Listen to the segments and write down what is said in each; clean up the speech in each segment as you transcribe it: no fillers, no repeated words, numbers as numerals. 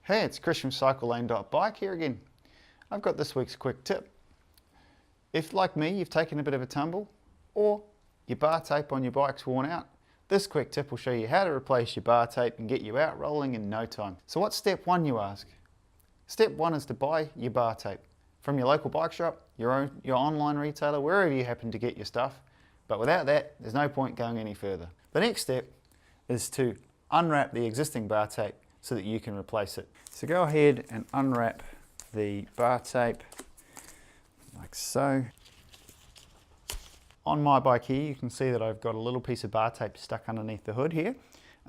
Hey, it's Chris from CycleLane.Bike here again. I've got this week's quick tip. If, like me, you've taken a bit of a tumble or your bar tape on your bike's worn out, this quick tip will show you how to replace your bar tape and get you out rolling in no time. So what's step one, you ask? Step one is to buy your bar tape from your local bike shop, your online retailer, wherever you happen to get your stuff. But without that, there's no point going any further. The next step is to unwrap the existing bar tape so that you can replace it. So go ahead and unwrap the bar tape like so. On my bike here, you can see that I've got a little piece of bar tape stuck underneath the hood here.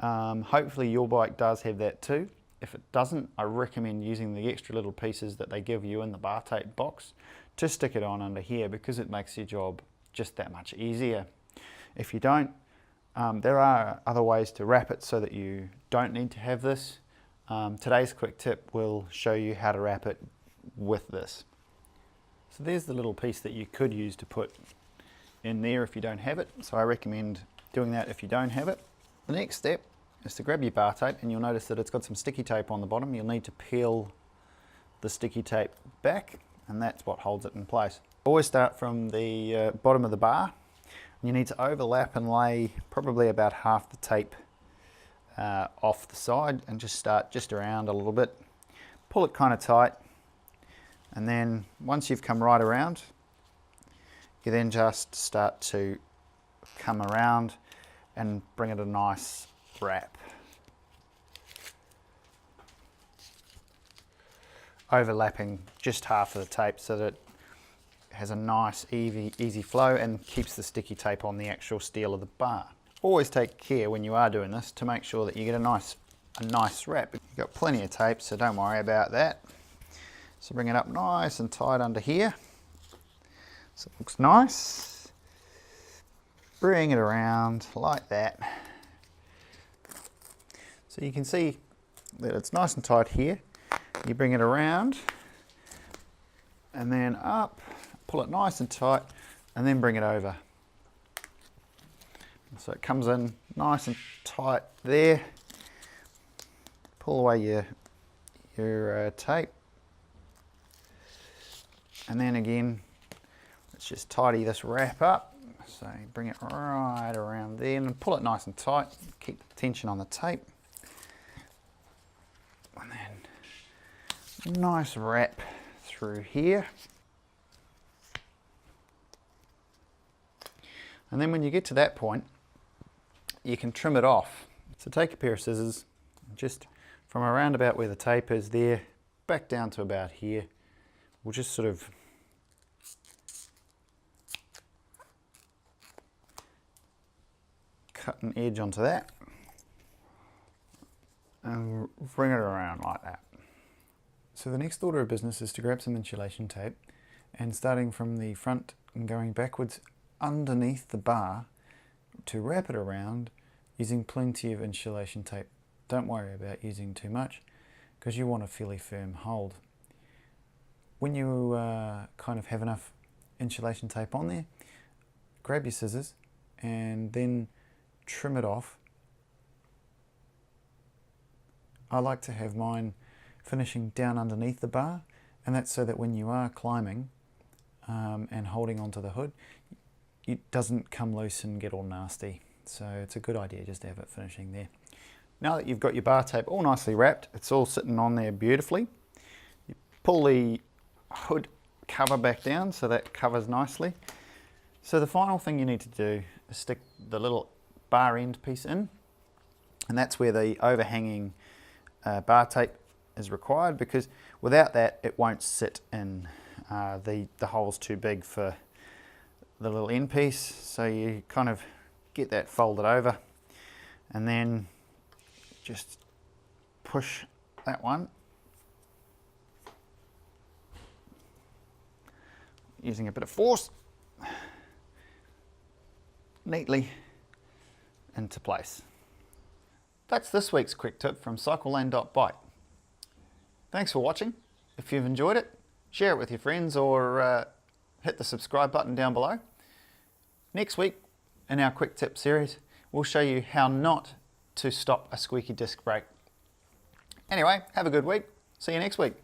Hopefully your bike does have that too. If it doesn't, I recommend using the extra little pieces that they give you in the bar tape box to stick it on under here, because it makes your job just that much easier. If you don't, there are other ways to wrap it so that you don't need to have this. Today's quick tip will show you how to wrap it with this. So there's the little piece that you could use to put in there if you don't have it. So I recommend doing that if you don't have it. The next step is to grab your bar tape, and you'll notice that it's got some sticky tape on the bottom. You'll need to peel the sticky tape back, and that's what holds it in place. Always start from the bottom of the bar. You need to overlap and lay probably about half the tape off the side, and just start just around a little bit. Pull it kind of tight, and then once you've come right around, you then just start to come around and bring it a nice wrap. Overlapping just half of the tape so that it has a nice easy flow and keeps the sticky tape on the actual steel of the bar. Always take care when you are doing this to make sure that you get a nice wrap. You've got plenty of tape, so don't worry about that. So bring it up nice and tight under here, so it looks nice. Bring it around like that. So you can see that it's nice and tight here. You bring it around and then up, pull it nice and tight, and then bring it over. So it comes in nice and tight there. Pull away your tape. And then again, let's just tidy this wrap up. So bring it right around there and pull it nice and tight. Keep the tension on the tape. And then nice wrap through here. And then when you get to that point, you can trim it off. So take a pair of scissors, just from around about where the tape is there, back down to about here. We'll just sort of cut an edge onto that and bring it around like that. So the next order of business is to grab some insulation tape, and starting from the front and going backwards underneath the bar to wrap it around using plenty of insulation tape. Don't worry about using too much, because you want a fairly firm hold. When you kind of have enough insulation tape on there, grab your scissors and then trim it off. I like to have mine finishing down underneath the bar, and that's so that when you are climbing and holding onto the hood, it doesn't come loose and get all nasty. So it's a good idea just to have it finishing there. Now that you've got your bar tape all nicely wrapped, it's all sitting on there beautifully. You pull the hood cover back down so that covers nicely. So the final thing you need to do is stick the little bar end piece in, and that's where the overhanging bar tape is required, because without that it won't sit in. The hole's too big for the little end piece, so you kind of get that folded over and then just push that one using a bit of force neatly into place. That's this week's quick tip from CycleLane.Bike. Thanks for watching. If you've enjoyed it, share it with your friends, or hit the subscribe button down below. Next week in our quick tip series, we'll show you how not to stop a squeaky disc brake. Anyway, have a good week. See you next week.